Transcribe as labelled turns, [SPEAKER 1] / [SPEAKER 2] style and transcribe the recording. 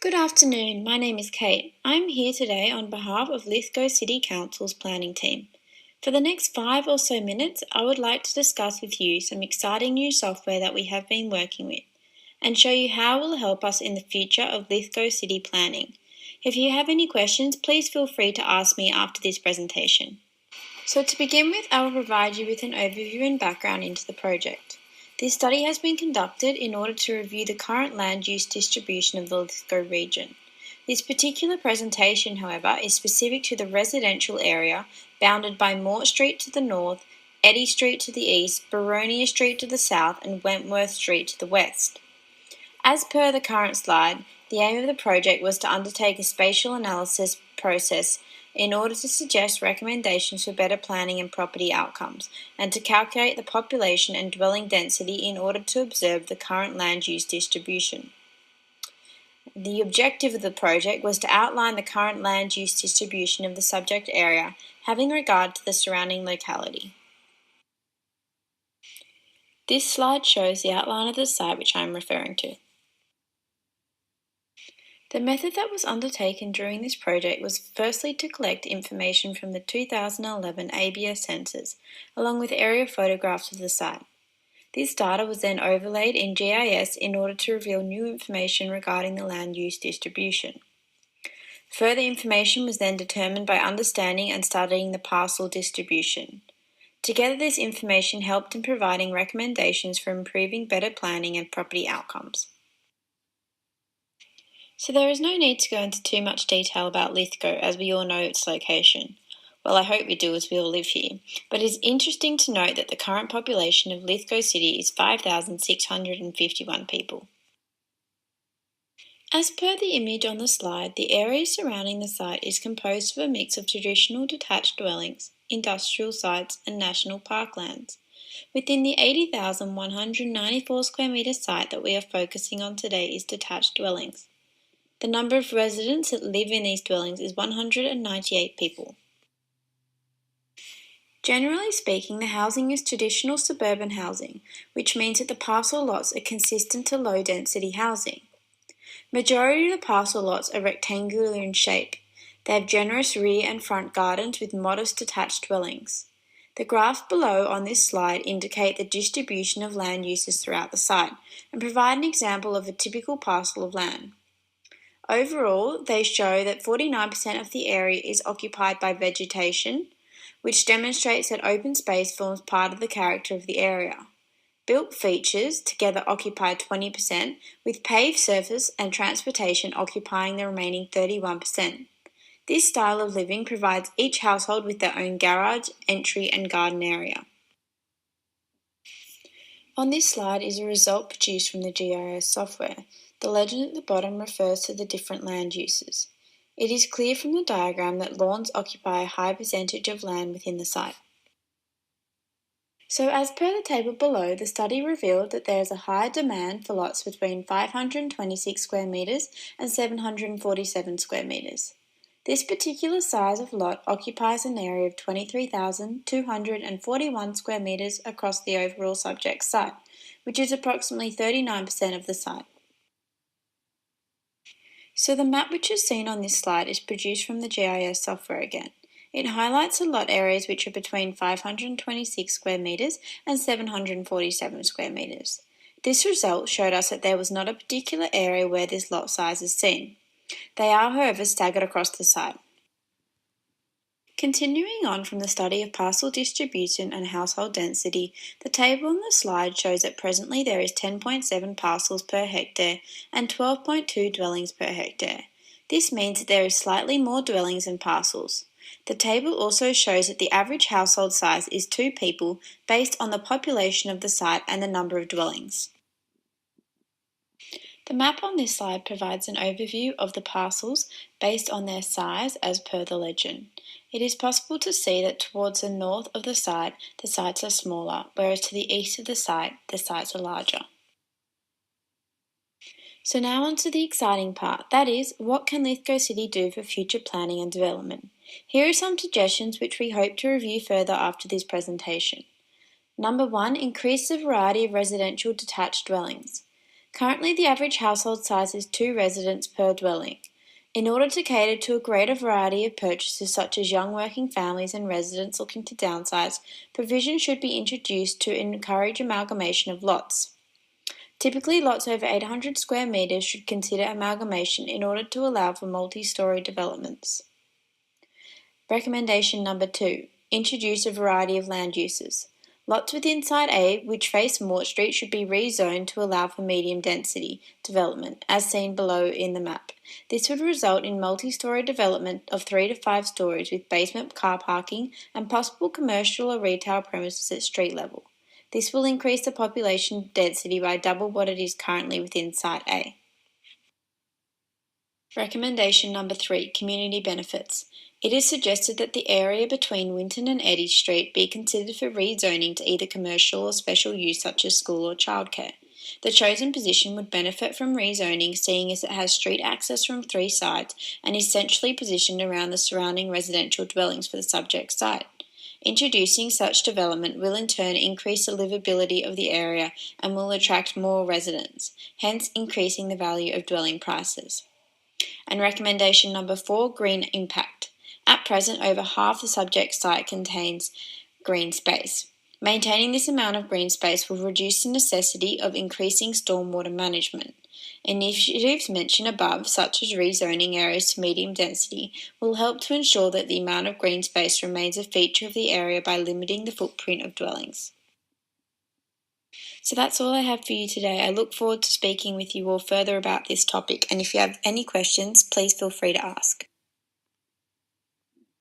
[SPEAKER 1] Good afternoon, my name is Kate. I'm here today on behalf of Lithgow City Council's planning team. For the next 5 or so minutes, I would like to discuss with you some exciting new software that we have been working with and show you how it will help us in the future of Lithgow City planning. If you have any questions, please feel free to ask me after this presentation. So to begin with, I will provide you with an overview and background into the project. This study has been conducted in order to review the current land use distribution of the Lithgow region. This particular presentation, however, is specific to the residential area bounded by Mort Street to the north, Eddy Street to the east, Baronia Street to the south, and Wentworth Street to the west. As per the current slide, the aim of the project was to undertake a spatial analysis process in order to suggest recommendations for better planning and property outcomes, and to calculate the population and dwelling density in order to observe the current land use distribution. The objective of the project was to outline the current land use distribution of the subject area, having regard to the surrounding locality. This slide shows the outline of the site which I am referring to. The method that was undertaken during this project was firstly to collect information from the 2011 ABS census, along with area photographs of the site. This data was then overlaid in GIS in order to reveal new information regarding the land use distribution. Further information was then determined by understanding and studying the parcel distribution. Together, this information helped in providing recommendations for improving better planning and property outcomes. So there is no need to go into too much detail about Lithgow as we all know its location. Well, I hope we do as we all live here, but it is interesting to note that the current population of Lithgow City is 5,651 people. As per the image on the slide, the area surrounding the site is composed of a mix of traditional detached dwellings, industrial sites and national parklands. Within the 80,194 square metre site that we are focusing on today is detached dwellings. The number of residents that live in these dwellings is 198 people. Generally speaking, the housing is traditional suburban housing, which means that the parcel lots are consistent to low-density housing. Majority of the parcel lots are rectangular in shape. They have generous rear and front gardens with modest detached dwellings. The graphs below on this slide indicate the distribution of land uses throughout the site and provide an example of a typical parcel of land. Overall, they show that 49% of the area is occupied by vegetation, which demonstrates that open space forms part of the character of the area. Built features together occupy 20%, with paved surface and transportation occupying the remaining 31%. This style of living provides each household with their own garage, entry and garden area. On this slide is a result produced from the GIS software. The legend at the bottom refers to the different land uses. It is clear from the diagram that lawns occupy a high percentage of land within the site. So as per the table below, the study revealed that there is a high demand for lots between 526 square metres and 747 square metres. This particular size of lot occupies an area of 23,241 square metres across the overall subject site, which is approximately 39% of the site. So the map which is seen on this slide is produced from the GIS software again. It highlights the lot areas which are between 526 square metres and 747 square metres. This result showed us that there was not a particular area where this lot size is seen. They are, however, staggered across the site. Continuing on from the study of parcel distribution and household density, the table on the slide shows that presently there is 10.7 parcels per hectare and 12.2 dwellings per hectare. This means that there is slightly more dwellings than parcels. The table also shows that the average household size is 2 people based on the population of the site and the number of dwellings. The map on this slide provides an overview of the parcels based on their size as per the legend. It is possible to see that towards the north of the site are smaller, whereas to the east of the sites are larger. So now on to the exciting part, that is, what can Lithgow City do for future planning and development? Here are some suggestions which we hope to review further after this presentation. Number 1, increase the variety of residential detached dwellings. Currently, the average household size is 2 residents per dwelling. In order to cater to a greater variety of purchasers such as young working families and residents looking to downsize, provision should be introduced to encourage amalgamation of lots. Typically, lots over 800 square metres should consider amalgamation in order to allow for multi-storey developments. Recommendation number 2. Introduce a variety of land uses. Lots within Site A which face Mort Street should be rezoned to allow for medium density development, as seen below in the map. This would result in multi-storey development of 3 to 5 stories with basement car parking and possible commercial or retail premises at street level. This will increase the population density by double what it is currently within Site A. Recommendation number 3. Community benefits. It is suggested that the area between Winton and Eddy Street be considered for rezoning to either commercial or special use such as school or childcare. The chosen position would benefit from rezoning, seeing as it has street access from 3 sides and is centrally positioned around the surrounding residential dwellings for the subject site. Introducing such development will in turn increase the livability of the area and will attract more residents, hence increasing the value of dwelling prices. And recommendation number 4, green impact. At present, over half the subject site contains green space. Maintaining this amount of green space will reduce the necessity of increasing stormwater management. Initiatives mentioned above, such as rezoning areas to medium density, will help to ensure that the amount of green space remains a feature of the area by limiting the footprint of dwellings. So that's all I have for you today. I look forward to speaking with you all further about this topic, and if you have any questions, please feel free to ask.